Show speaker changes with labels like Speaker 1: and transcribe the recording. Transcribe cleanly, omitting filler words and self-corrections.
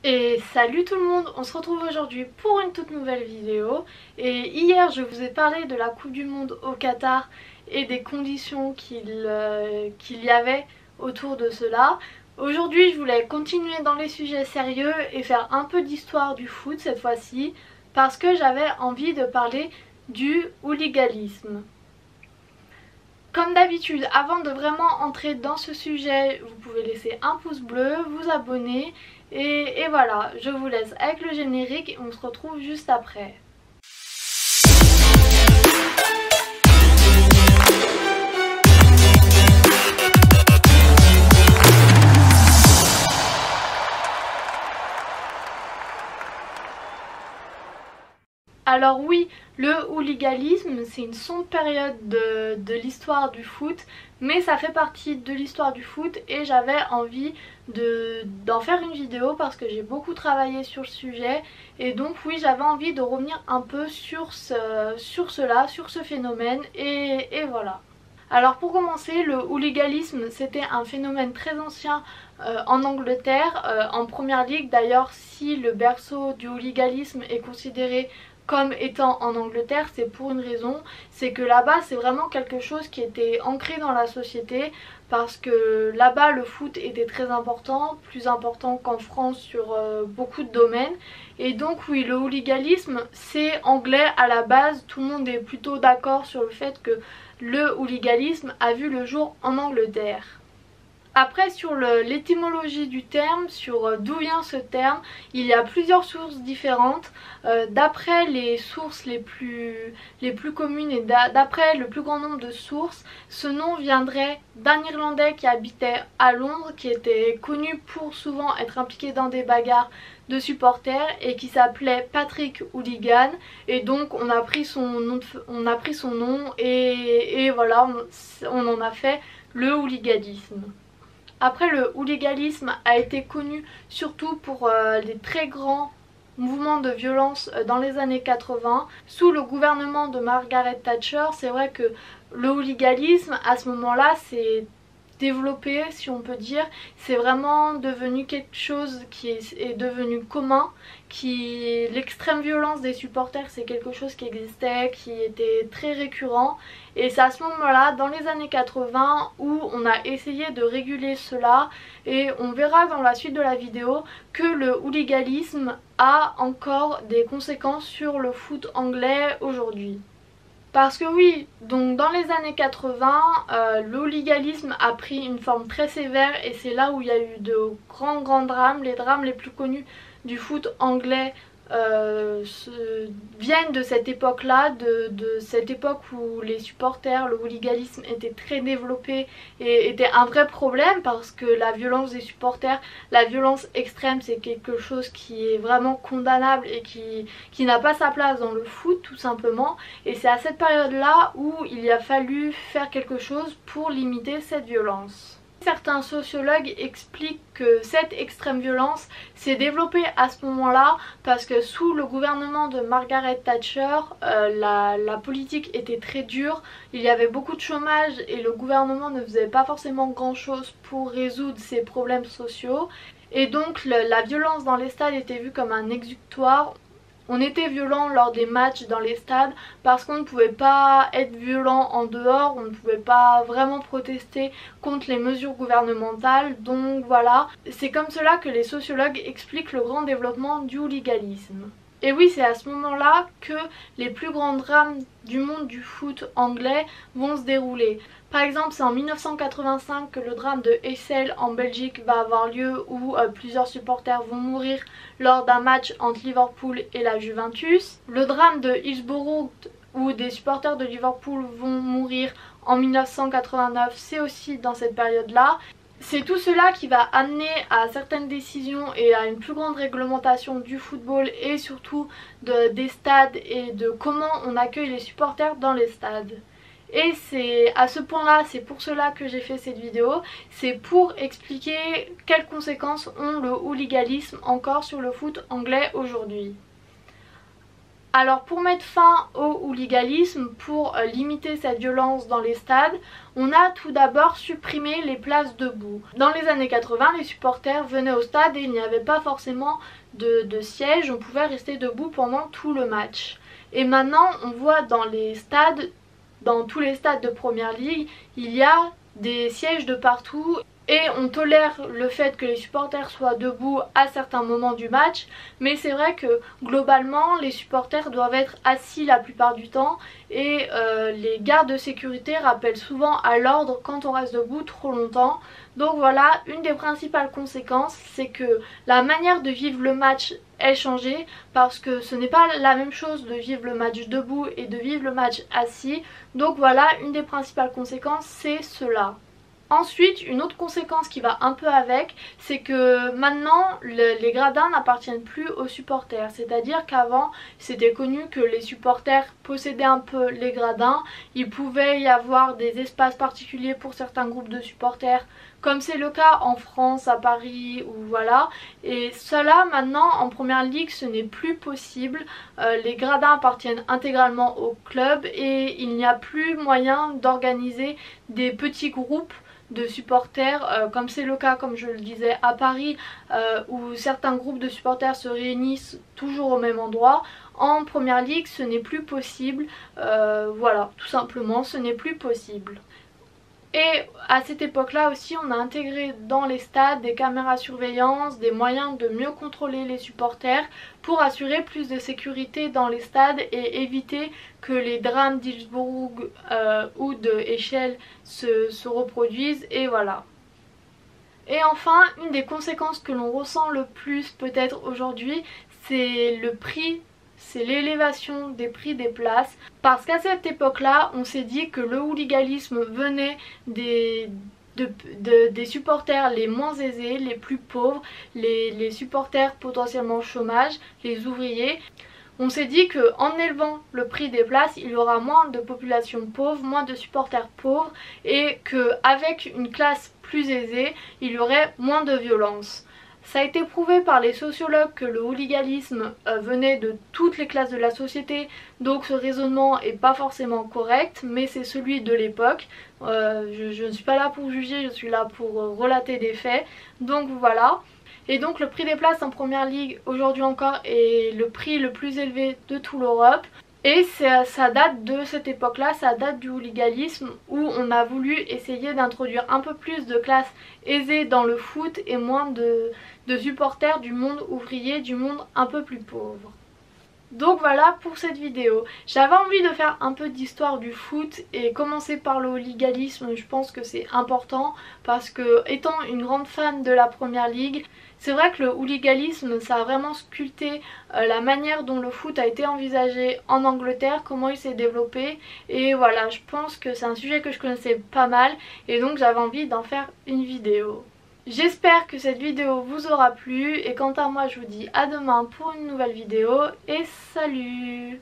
Speaker 1: Et salut tout le monde, on se retrouve aujourd'hui pour une toute nouvelle vidéo. Et hier je vous ai parlé de la Coupe du Monde au Qatar et des conditions qu'il y avait autour de cela. Aujourd'hui je voulais continuer dans les sujets sérieux et faire un peu d'histoire du foot cette fois-ci, parce que j'avais envie de parler du hooliganisme. Comme d'habitude, avant de vraiment entrer dans ce sujet, vous pouvez laisser un pouce bleu, vous abonner et voilà, je vous laisse avec le générique et on se retrouve juste après. Alors oui, le hooliganisme, c'est une sombre période de l'histoire du foot, mais ça fait partie de l'histoire du foot et j'avais envie d'en faire une vidéo parce que j'ai beaucoup travaillé sur le sujet et donc oui, j'avais envie de revenir un peu sur ce phénomène et voilà. Alors pour commencer, le hooliganisme c'était un phénomène très ancien en Angleterre, en première ligue. D'ailleurs, si le berceau du hooliganisme est considéré comme étant en Angleterre, c'est pour une raison, c'est que là-bas c'est vraiment quelque chose qui était ancré dans la société, parce que là-bas le foot était très important, plus important qu'en France sur beaucoup de domaines. Et donc oui, le hooliganisme c'est anglais à la base, tout le monde est plutôt d'accord sur le fait que le hooliganisme a vu le jour en Angleterre. Après, sur l'étymologie du terme, sur d'où vient ce terme, il y a plusieurs sources différentes. D'après les sources les plus communes et d'après le plus grand nombre de sources, ce nom viendrait d'un Irlandais qui habitait à Londres, qui était connu pour souvent être impliqué dans des bagarres de supporters et qui s'appelait Patrick Hooligan, et donc on a pris son nom, et voilà, on en a fait le hooliganisme. Après, le hooliganisme a été connu surtout pour les très grands mouvements de violence dans les années 80. Sous le gouvernement de Margaret Thatcher, c'est vrai que le hooliganisme à ce moment-là s'est développé, si on peut dire. C'est vraiment devenu quelque chose qui est devenu commun. L'extrême violence des supporters, c'est quelque chose qui existait, qui était très récurrent, et c'est à ce moment-là, dans les années 80, où on a essayé de réguler cela, et on verra dans la suite de la vidéo que le hooliganisme a encore des conséquences sur le foot anglais aujourd'hui. Parce que oui, donc dans les années 80, le hooliganisme a pris une forme très sévère et c'est là où il y a eu de grands drames. Les drames les plus connus du foot anglais viennent de cette époque-là, de cette époque où les supporters, le hooliganisme était très développé et était un vrai problème, parce que la violence des supporters, la violence extrême, c'est quelque chose qui est vraiment condamnable et qui n'a pas sa place dans le foot tout simplement. Et c'est à cette période-là où il a fallu faire quelque chose pour limiter cette violence. Certains sociologues expliquent que cette extrême violence s'est développée à ce moment-là parce que sous le gouvernement de Margaret Thatcher, la politique était très dure, il y avait beaucoup de chômage et le gouvernement ne faisait pas forcément grand-chose pour résoudre ces problèmes sociaux. Et donc la violence dans les stades était vue comme un exutoire. On était violent lors des matchs dans les stades parce qu'on ne pouvait pas être violent en dehors, on ne pouvait pas vraiment protester contre les mesures gouvernementales. Donc voilà, c'est comme cela que les sociologues expliquent le grand développement du hooliganisme. Et oui, c'est à ce moment-là que les plus grands drames du monde du foot anglais vont se dérouler. Par exemple, c'est en 1985 que le drame de Heysel en Belgique va avoir lieu, où plusieurs supporters vont mourir lors d'un match entre Liverpool et la Juventus. Le drame de Hillsborough, où des supporters de Liverpool vont mourir en 1989, c'est aussi dans cette période-là. C'est tout cela qui va amener à certaines décisions et à une plus grande réglementation du football et surtout des stades et de comment on accueille les supporters dans les stades. Et c'est à ce point-là, c'est pour cela que j'ai fait cette vidéo, c'est pour expliquer quelles conséquences ont le hooliganisme encore sur le foot anglais aujourd'hui. Alors pour mettre fin au hooliganisme, pour limiter cette violence dans les stades, on a tout d'abord supprimé les places debout. Dans les années 80, les supporters venaient au stade et il n'y avait pas forcément de sièges, on pouvait rester debout pendant tout le match. Et maintenant on voit dans les stades, dans tous les stades de première ligue, il y a des sièges de partout. Et on tolère le fait que les supporters soient debout à certains moments du match, mais c'est vrai que globalement les supporters doivent être assis la plupart du temps et les gardes de sécurité rappellent souvent à l'ordre quand on reste debout trop longtemps. Donc voilà, une des principales conséquences, c'est que la manière de vivre le match est changée parce que ce n'est pas la même chose de vivre le match debout et de vivre le match assis. Donc voilà, une des principales conséquences, c'est cela. Ensuite, une autre conséquence qui va un peu avec, c'est que maintenant les gradins n'appartiennent plus aux supporters. C'est-à-dire qu'avant, c'était connu que les supporters possédaient un peu les gradins. Il pouvait y avoir des espaces particuliers pour certains groupes de supporters, comme c'est le cas en France, à Paris, ou voilà. Et cela, maintenant, en première ligue, ce n'est plus possible. Les gradins appartiennent intégralement au club et il n'y a plus moyen d'organiser des petits groupes de supporters comme c'est le cas, comme je le disais, à Paris où certains groupes de supporters se réunissent toujours au même endroit. En première ligue ce n'est plus possible, voilà, tout simplement ce n'est plus possible. Et à cette époque-là aussi, on a intégré dans les stades des caméras surveillance, des moyens de mieux contrôler les supporters pour assurer plus de sécurité dans les stades et éviter que les drames d'Hillsborough ou de Échelle se reproduisent, et voilà. Et enfin, une des conséquences que l'on ressent le plus peut-être aujourd'hui, c'est le prix. C'est l'élévation des prix des places, parce qu'à cette époque-là, on s'est dit que le hooliganisme venait des supporters les moins aisés, les plus pauvres, les supporters potentiellement au chômage, les ouvriers. On s'est dit qu'en élevant le prix des places, il y aura moins de population pauvre, moins de supporters pauvres, et qu'avec une classe plus aisée, il y aurait moins de violence. Ça a été prouvé par les sociologues que le hooliganisme venait de toutes les classes de la société, donc ce raisonnement n'est pas forcément correct, mais c'est celui de l'époque. Je ne suis pas là pour juger, je suis là pour relater des faits, donc voilà. Et donc le prix des places en première ligue aujourd'hui encore est le prix le plus élevé de toute l'Europe. Et ça date de cette époque-là, ça date du hooliganisme où on a voulu essayer d'introduire un peu plus de classes aisées dans le foot et moins de supporters du monde ouvrier, du monde un peu plus pauvre. Donc voilà pour cette vidéo. J'avais envie de faire un peu d'histoire du foot et commencer par le hooliganisme, je pense que c'est important parce que étant une grande fan de la première ligue, c'est vrai que le hooliganisme ça a vraiment sculpté la manière dont le foot a été envisagé en Angleterre, comment il s'est développé, et voilà, je pense que c'est un sujet que je connaissais pas mal et donc j'avais envie d'en faire une vidéo. J'espère que cette vidéo vous aura plu et quant à moi je vous dis à demain pour une nouvelle vidéo et salut!